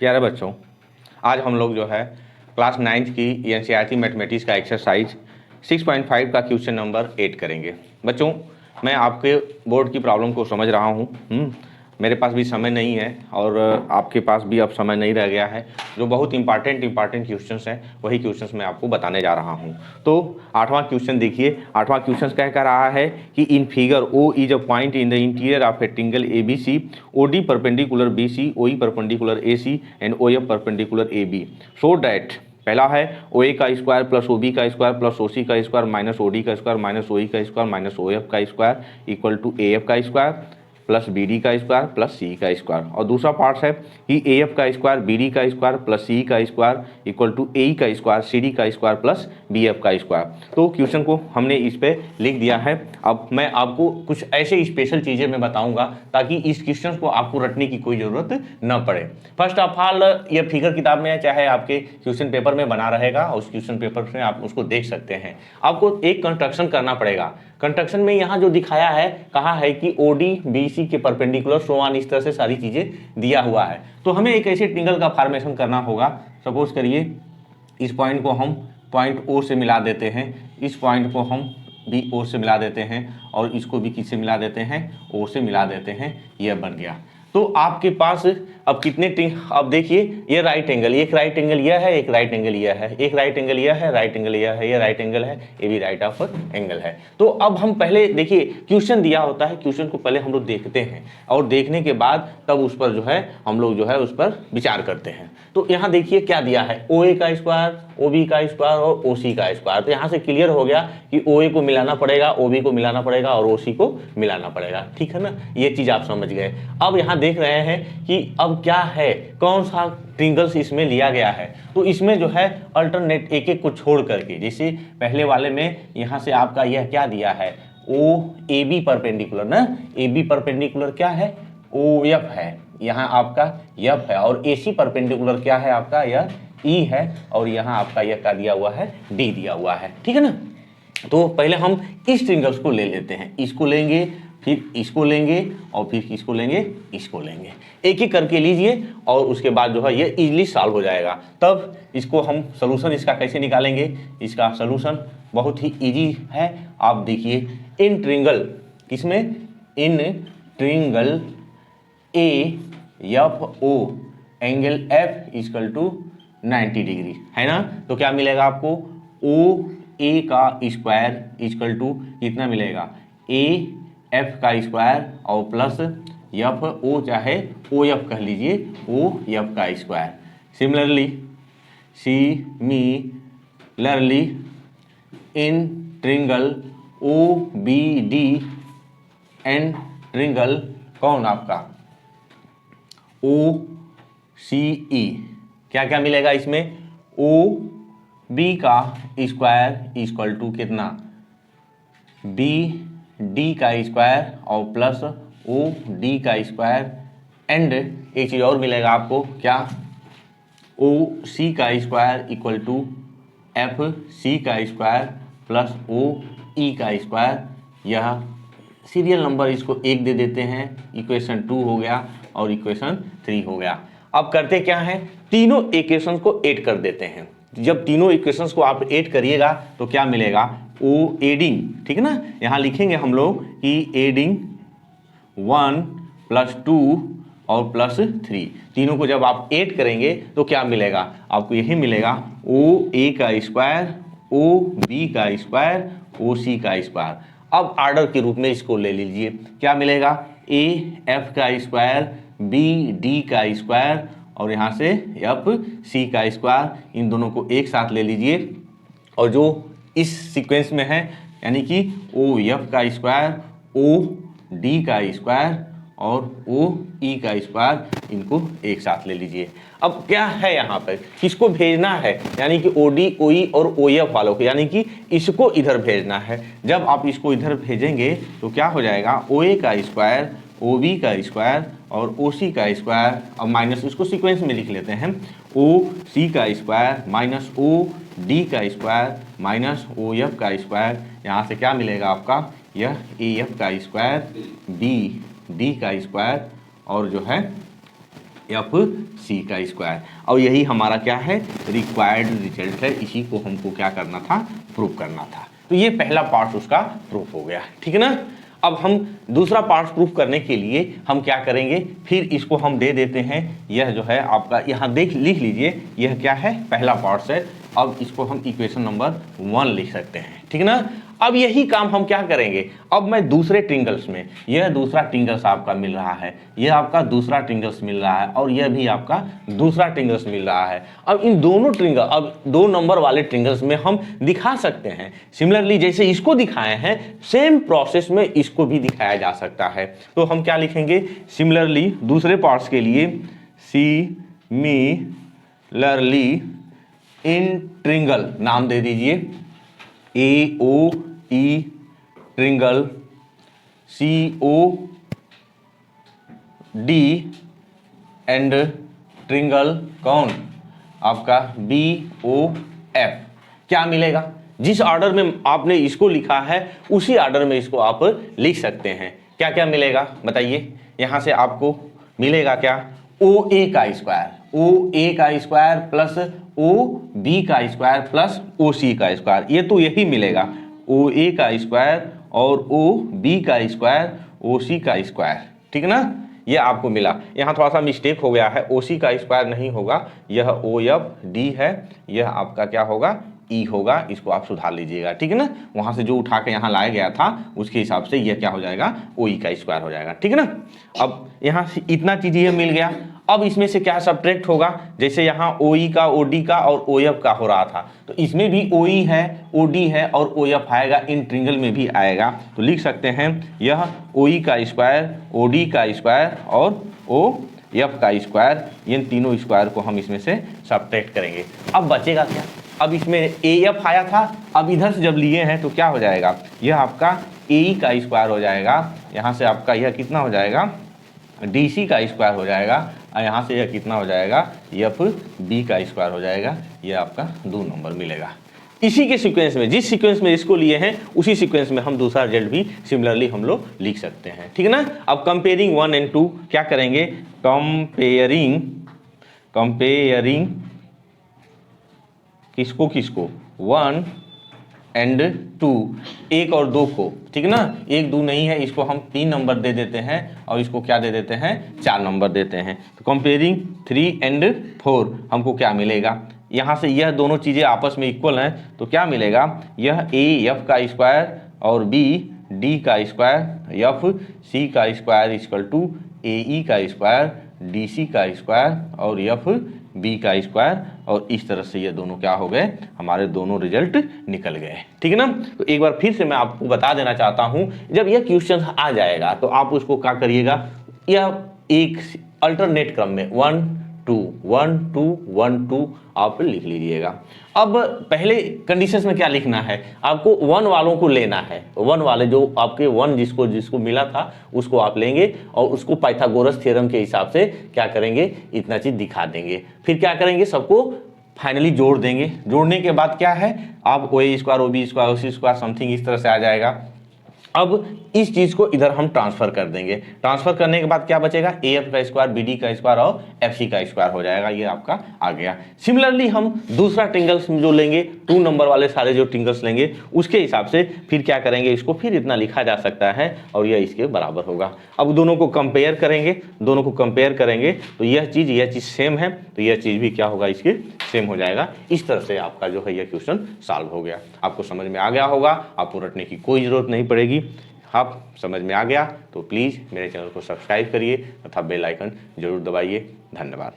प्यारे बच्चों, आज हम लोग जो है क्लास 9th की एनसीईआरटी मैथमेटिक्स का एक्सरसाइज 6.5 का क्वेश्चन नंबर 8 करेंगे। बच्चों, मैं आपके बोर्ड की प्रॉब्लम को समझ रहा हूँ। मेरे पास भी समय नहीं है और आपके पास भी अब समय नहीं रह गया है। जो बहुत इंपॉर्टेंट क्वेश्चंस हैं वही क्वेश्चंस मैं आपको बताने जा रहा हूँ। तो 8वां क्वेश्चन देखिए। 8वां क्वेश्चन कह रहा है कि in figure O is a point in the interior of a triangle ABC, OD perpendicular BC, OE perpendicular AC and OF perpendicular AB, so that पहला है OA का स्क्वायर प्लस OB का square plus OC का square minus OD का square minus OE का square minus OF का square equal to AF का square plus BD का स्क्वायर प्लस C का स्क्वायर। और दूसरा पार्ट है कि AF का स्क्वायर BD का स्क्वायर प्लस C का स्क्वायर इक्वल टू AE का स्क्वायर CD का स्क्वायर प्लस BF का स्क्वायर। तो क्वेश्चन को हमने इस पे लिख दिया है। अब मैं आपको कुछ ऐसे स्पेशल चीज़ें मैं बताऊंगा ताकि इस क्वेश्चन को आपको रटने की कोई ज़रूरत न पड़े। फर्स्ट ऑफ ऑल, ये फिगर किताब में चाहे आपके क्वेश्चन पेपर में बना रहेगा, उस क्वेश्चन पेपर में आप उसको देख सकते हैं। आपको एक कंस्ट्रक्शन करना पड़ेगा। कंस्ट्रक्शन में यहाँ जो दिखाया है, कहा है कि OD BC के परपेंडिकुलर सो ऑन, इस तरह से सारी चीज़ें दिया हुआ है। तो हमें एक ऐसे ट्रायंगल का फॉर्मेशन करना होगा। सपोज करिए इस पॉइंट को हम पॉइंट O से मिला देते हैं, इस पॉइंट को हम भी O से मिला देते हैं और इसको भी किससे मिला देते हैं, O से मिला देते हैं। यह बन गया। तो आपके पास अब कितने अब देखिए, ये राइट एंगल, एक राइट एंगल यह है, एक राइट एंगल यह है, एक राइट एंगल यह है, राइट एंगल यह है, ये राइट एंगल है, ये भी राइट ऑफ एंगल है। तो अब हम पहले देखिए, क्वेश्चन दिया होता है, क्वेश्चन को पहले हम लोग देखते हैं और देखने के बाद तब उस पर जो है हम लोग जो है उस पर विचार करते हैं। तो यहाँ देखिए क्या दिया है, OA का स्क्वायर, OB का स्क्वायर और OC का स्क्वायर। तो यहाँ से क्लियर हो गया कि OA को मिलाना पड़ेगा, OB को मिलाना पड़ेगा और OC को मिलाना पड़ेगा। ठीक है ना, ये चीज़ आप समझ गए। अब यहाँ देख रहे हैं कि अब क्या है, कौन सा ट्रायंगल्स इसमें लिया गया है। तो इसमें जो है अल्टरनेट एक एक को छोड़ करके, जैसे पहले वाले में यहाँ से आपका यह क्या दिया है, OAB परपेंडिकुलर ना, AB परपेंडिकुलर क्या है, OF है, यहाँ आपका F है, और AC परपेंडिकुलर क्या है आपका, यह E है, और यहाँ आपका यह क्या दिया हुआ है, D दिया हुआ है। ठीक है ना। तो पहले हम इस ट्रायंगल्स को ले लेते हैं, इसको लेंगे, फिर इसको लेंगे और फिर किसको लेंगे, इसको लेंगे। एक एक करके लीजिए और उसके बाद जो है ये इजीली सॉल्व हो जाएगा। तब इसको हम सोल्यूशन इसका कैसे निकालेंगे, इसका सोल्यूशन बहुत ही इजी है। आप देखिए, इन ट्रायंगल, किसमें, in triangle AFO angle F equal to 90 degree है ना। तो क्या मिलेगा आपको, OA का स्क्वायर इक्वल टू कितना मिलेगा, AF का स्क्वायर और प्लस FO चाहे OF कह लीजिए, OF का square. Similarly in triangle OBD and triangle कौन आपका OCE, क्या क्या मिलेगा इसमें, OB का स्क्वायर इक्वल टू कितना, BD का स्क्वायर और प्लस OD का स्क्वायर एंड एक चीज़ और मिलेगा आपको, क्या, OC का स्क्वायर इक्वल टू FC का स्क्वायर प्लस OE का स्क्वायर। यह सीरियल नंबर इसको 1 दे देते हैं, इक्वेशन 2 हो गया और इक्वेशन 3 हो गया। अब करते क्या है, तीनों इक्वेशंस को ऐड कर देते हैं। जब तीनों इक्वेशंस को आप ऐड करिएगा तो क्या मिलेगा, एडिंग, ठीक है ना। यहाँ लिखेंगे हम लोग कि एडिंग 1 प्लस 2 और प्लस 3, तीनों को जब आप ऐड करेंगे तो क्या मिलेगा आपको, यही मिलेगा OA का स्क्वायर, OB का स्क्वायर, OC का स्क्वायर। अब ऑर्डर के रूप में इसको ले लीजिए, क्या मिलेगा, AF का स्क्वायर, BD का स्क्वायर और यहाँ से FC का स्क्वायर। इन दोनों को एक साथ ले लीजिए और जो इस सीक्वेंस में है, यानी कि OF का स्क्वायर, OD का स्क्वायर और OE का स्क्वायर, इनको एक साथ ले लीजिए। अब क्या है यहाँ पर, किसको भेजना है, यानी कि OD, OE और OF वालों को, यानी कि इसको इधर भेजना है। जब आप इसको इधर भेजेंगे तो क्या हो जाएगा, OA का स्क्वायर, OB का स्क्वायर और OC का स्क्वायर, अब माइनस इसको सीक्वेंस में लिख लेते हैं, OC का स्क्वायर माइनस OD का स्क्वायर माइनस OF का स्क्वायर। यहाँ से क्या मिलेगा आपका, यह AF का स्क्वायर, BD का स्क्वायर और जो है एफ सी का स्क्वायर। और यही हमारा क्या है, रिक्वायर्ड रिजल्ट है, इसी को हमको क्या करना था, प्रूव करना था। तो ये पहला पार्ट उसका प्रूफ हो गया, ठीक है ना। अब हम दूसरा पार्ट प्रूफ करने के लिए हम क्या करेंगे, फिर इसको हम दे देते हैं, यह जो है आपका यहाँ लिख लीजिए, यह क्या है, पहला पार्ट है। अब इसको हम इक्वेशन नंबर 1 लिख सकते हैं, ठीक है ना। अब यही काम हम क्या करेंगे, अब मैं दूसरे ट्रिंगल्स में, यह दूसरा ट्रिंगल्स आपका मिल रहा है, यह आपका दूसरा ट्रिंगल्स मिल रहा है, और यह भी आपका दूसरा ट्रिंगल्स मिल रहा है। अब इन दोनों ट्रिंगल, अब 2 नंबर वाले ट्रिंगल्स में हम दिखा सकते हैं सिमिलरली, जैसे इसको दिखाए हैं सेम प्रोसेस में इसको भी दिखाया जा सकता है। तो हम क्या लिखेंगे, सिमिलरली दूसरे पार्ट्स के लिए सिमिलरली इन ट्रिंगल नाम दे दीजिए, AOE triangle, COD and triangle कौन आपका BOF। क्या मिलेगा, जिस ऑर्डर में आपने इसको लिखा है उसी ऑर्डर में इसको आप लिख सकते हैं। क्या क्या मिलेगा बताइए, यहां से आपको मिलेगा क्या, OA का स्क्वायर, OA का स्क्वायर प्लस OB का स्क्वायर प्लस OC का स्क्वायर, ये तो यही मिलेगा, OA का स्क्वायर और OB का स्क्वायर, OC का स्क्वायर, ठीक है ना। ये आपको मिला, यहाँ थोड़ा सा मिस्टेक हो गया है, OC का स्क्वायर नहीं होगा, यह OFD है, यह आपका क्या होगा, E होगा, इसको आप सुधार लीजिएगा, ठीक है ना। वहां से जो उठा के यहाँ लाया गया था उसके हिसाब से यह क्या हो जाएगा, OE का स्क्वायर हो जाएगा, ठीक है ना। अब यहाँ से इतना चीज ये मिल गया। अब इसमें से क्या सब्ट्रैक्ट होगा, जैसे यहाँ OE का, OD का और OF का हो रहा था, तो इसमें भी OE है, OD है और OF आएगा, इन ट्रिंगल में भी आएगा। तो लिख सकते हैं यह OE का स्क्वायर, OD का स्क्वायर और OF का स्क्वायर, इन तीनों स्क्वायर को हम इसमें से सब्ट्रैक्ट करेंगे। अब बचेगा क्या, अब इसमें AF आया था, अब इधर से जब लिए हैं तो क्या हो जाएगा, यह आपका AE का स्क्वायर हो जाएगा, यहाँ से आपका यह कितना हो जाएगा, DC का स्क्वायर हो जाएगा, और यहाँ से यह कितना हो जाएगा, FB का स्क्वायर हो जाएगा। यह आपका 2 नंबर मिलेगा। इसी के सीक्वेंस में, जिस सीक्वेंस में इसको लिए हैं उसी सीक्वेंस में हम दूसरा रिजल्ट भी सिमिलरली हम लोग लिख सकते हैं, ठीक है ना। अब कंपेयरिंग 1 और 2 क्या करेंगे, कंपेयरिंग किसको 1 और 2, 1 और 2 को, ठीक है ना। 1 2 नहीं है, इसको हम 3 नंबर दे देते हैं और इसको क्या दे देते हैं, 4 नंबर देते हैं। तो कंपेयरिंग 3 और 4 हमको क्या मिलेगा, यहाँ से यह दोनों चीज़ें आपस में इक्वल हैं, तो क्या मिलेगा, यह AF का स्क्वायर और BD का स्क्वायर, FC का स्क्वायर इक्वल टू AE का स्क्वायर, DC का स्क्वायर और FB का स्क्वायर, और इस तरह से ये दोनों क्या हो गए, हमारे दोनों रिजल्ट निकल गए, ठीक है ना। तो एक बार फिर से मैं आपको बता देना चाहता हूँ, जब यह क्वेश्चन आ जाएगा तो आप उसको क्या करिएगा, यह एक अल्टरनेट क्रम में 1 2 1 2 1 2 आप लिख लीजिएगा। अब पहले कंडीशंस में क्या लिखना है, आपको 1 वालों को लेना है, 1 वाले जो आपके 1 जिसको मिला था उसको आप लेंगे और उसको पाइथागोरस थ्योरम के हिसाब से क्या करेंगे, इतना चीज दिखा देंगे। फिर क्या करेंगे, सबको फाइनली जोड़ देंगे। जोड़ने के बाद क्या है, आप OA square, OB square, OC square something इस तरह से आ जाएगा। अब इस चीज को इधर हम ट्रांसफर कर देंगे। ट्रांसफर करने के बाद क्या बचेगा, AF का स्क्वायर, BD का स्क्वायर और FC का स्क्वायर हो जाएगा, ये आपका आ गया। सिमिलरली हम दूसरा ट्रिंगल्स जो लेंगे, 2 नंबर वाले सारे जो ट्रिंगल्स लेंगे उसके हिसाब से फिर क्या करेंगे, इसको फिर इतना लिखा जा सकता है और यह इसके बराबर होगा। अब दोनों को कंपेयर करेंगे, तो यह चीज सेम है, तो यह चीज भी क्या होगा, इसके सेम हो जाएगा। इस तरह से आपका जो है यह क्वेश्चन सॉल्व हो गया। आपको समझ में आ गया होगा, आपको रटने की कोई जरूरत नहीं पड़ेगी। आप समझ में आ गया तो प्लीज़ मेरे चैनल को सब्सक्राइब करिए तथा बेल आइकन जरूर दबाइए। धन्यवाद।